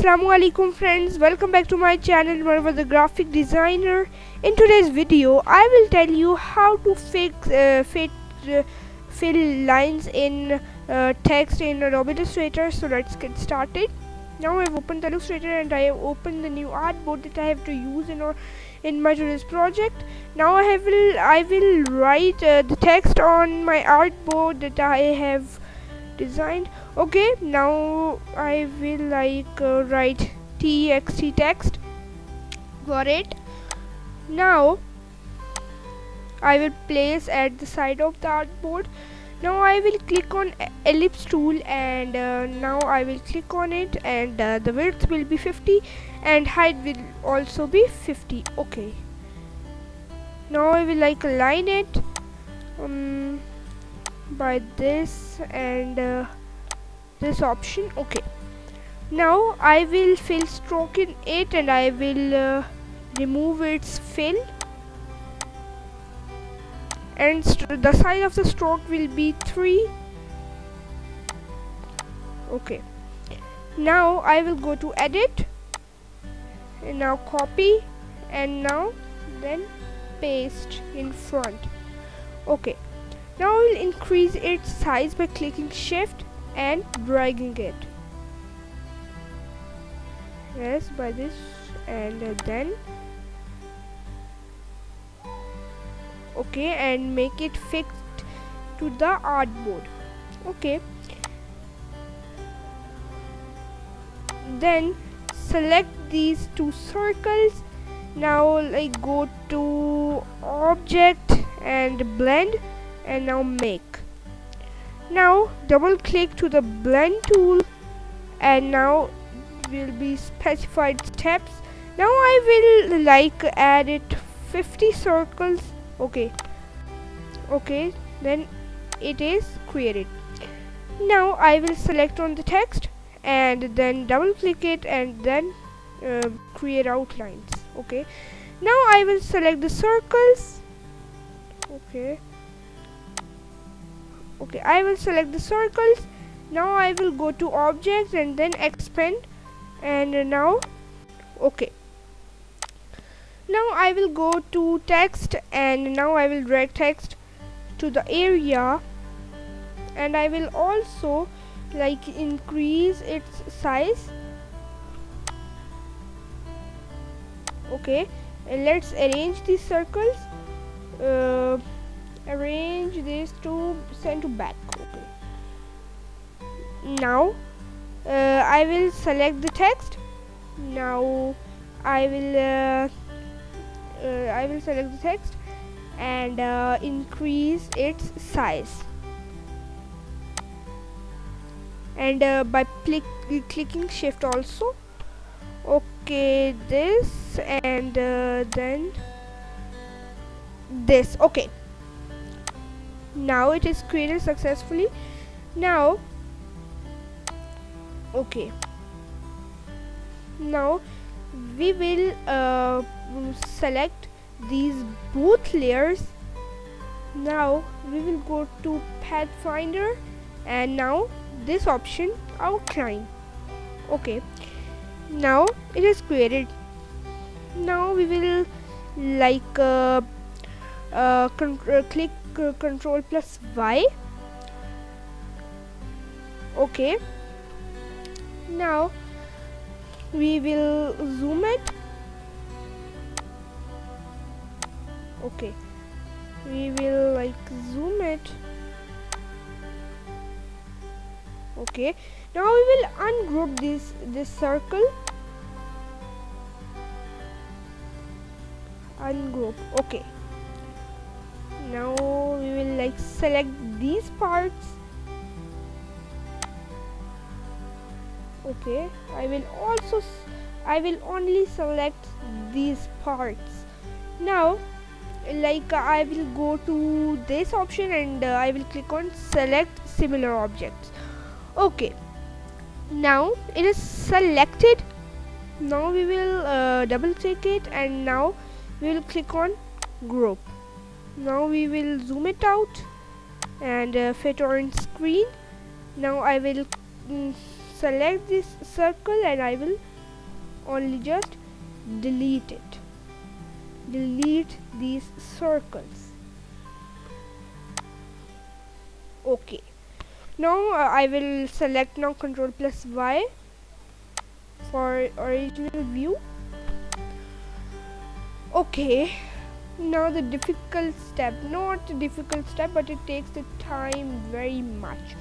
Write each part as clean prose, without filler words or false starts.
Assalamu alaikum friends, welcome back to my channel Marwa the graphic designer. In today's video I will tell you how to fill lines in text in Adobe Illustrator. So let's get started. Now I've opened the Illustrator and I have opened the new artboard that I have to use in my today's project. Now I will write the text on my artboard that I have designed. Okay, now I will write TXT text. Got it. Now I will place at the side of the artboard. Now I will click on ellipse tool and now I will click on it, and the width will be 50 and height will also be 50. Okay, now I will align it by this and this option. Okay, now I will fill stroke in it and I will remove its fill, and the size of the stroke will be 3. Okay, now I will go to edit and now copy and now then paste in front. Okay, now I will increase its size by clicking shift and dragging it. Yes, by this, and then okay, and make it fixed to the artboard. Okay, then select these two circles. Now go to object and blend and now make. Now double click to the blend tool and now will be specified steps. Now I will add it 50 circles. Okay, then it is created. Now I will select on the text and then double click it and then create outlines. Okay, now I will select the circles. Okay, I will select the circles. Now I will go to object and then expand, and now okay, now I will go to text and now I will drag text to the area, and I will also increase its size. Okay, and let's arrange these circles. Arrange this to send to back. Okay, now I will select the text. Now I will select the text and increase its size, and by clicking shift also. Okay, this and then this. Okay, now it is created successfully. Now okay, now we will select these both layers. Now we will go to pathfinder and now this option outline. Okay, now it is created. Now we will click Control plus Y. Okay, now we will zoom it. Okay, we will zoom it. Okay, now we will ungroup this circle. Ungroup. Okay, now we will select these parts. Okay, I will only select these parts. Now I will go to this option and I will click on select similar objects. Okay, now it is selected. Now we will double click it and now we will click on group. Now we will zoom it out and fit on screen. Now I will select this circle and I will only just delete it. Delete these circles. Okay, now I will select now Ctrl plus Y for original view. Okay, now the difficult step, not a difficult step, but it takes the time very much.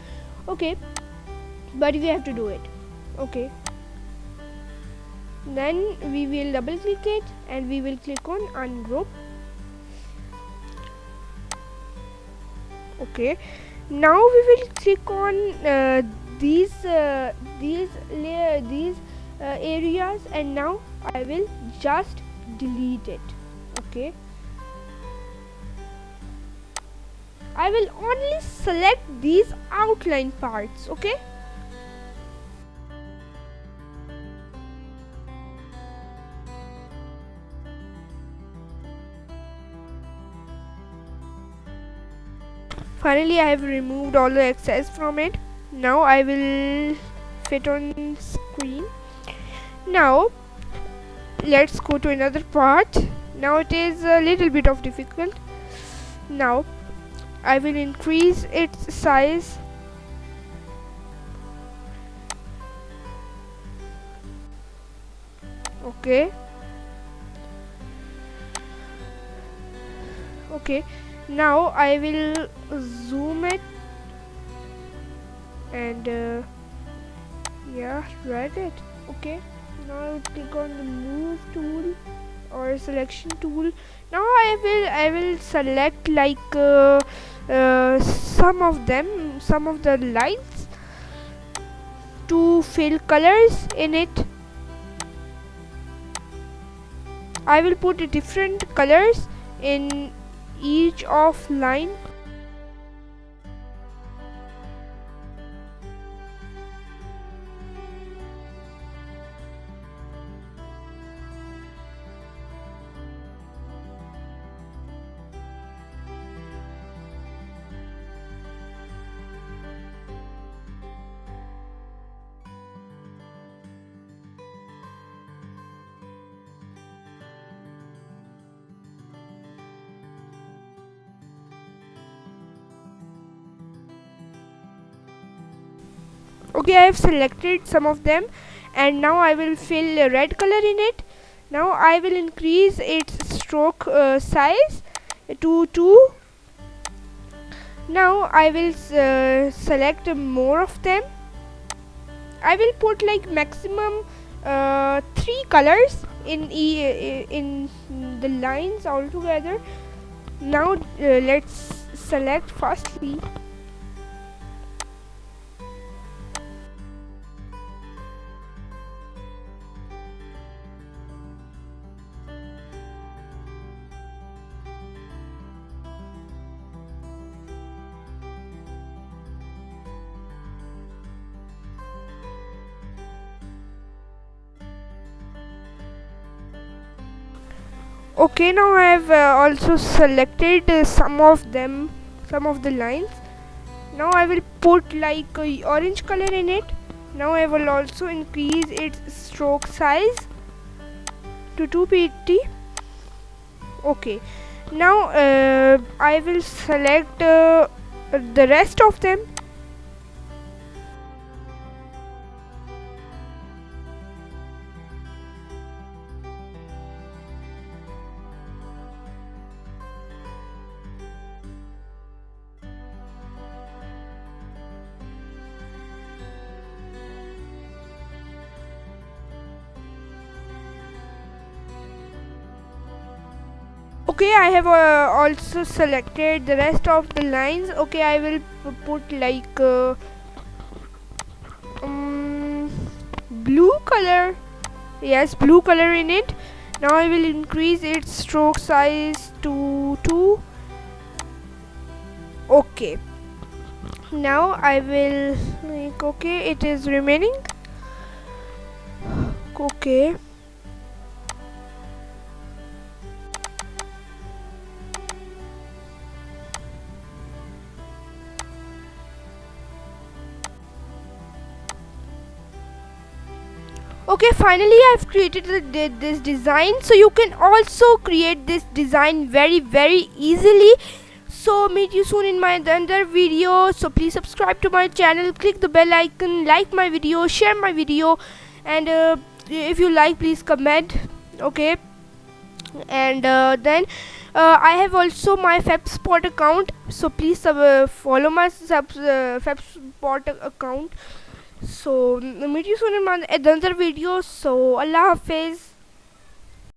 Okay, but we have to do it. Okay, then we will double click it and we will click on ungroup. Okay, now we will click on these areas, and now I will just delete it. Okay, I will only select these outline parts. Okay, finally I have removed all the excess from it. Now I will fit on screen. Now let's go to another part. Now it is a little bit of difficult. Now I will increase its size. Okay, okay, now I will zoom it and yeah, drag it. Okay, now I will click on the move tool or selection tool. Now I will select like some of the lines to fill colors in it. I will put different colors in each of line. Okay, I have selected some of them, and now I will fill a red color in it. Now I will increase its stroke size to 2. Now I will select more of them. I will put like maximum 3 colors in the lines altogether. Now let's select firstly. Okay, now I have also selected some of the lines. Now I will put like orange color in it. Now I will also increase its stroke size to 2pt. Okay, now I will select the rest of them. Okay, I have also selected the rest of the lines. Okay, I will put like blue color. Yes, blue color in it. Now I will increase its stroke size to 2. Okay, now I will like, okay, it is remaining. Okay, Okay, finally I've created this design, so you can also create this design very easily. So meet you soon in my another video. So please subscribe to my channel, click the bell icon, like my video, share my video, and if you like, please comment. Okay, and then I have also my febspot account, so please follow my febspot account. So meet you soon in my another video. So Allah Hafiz.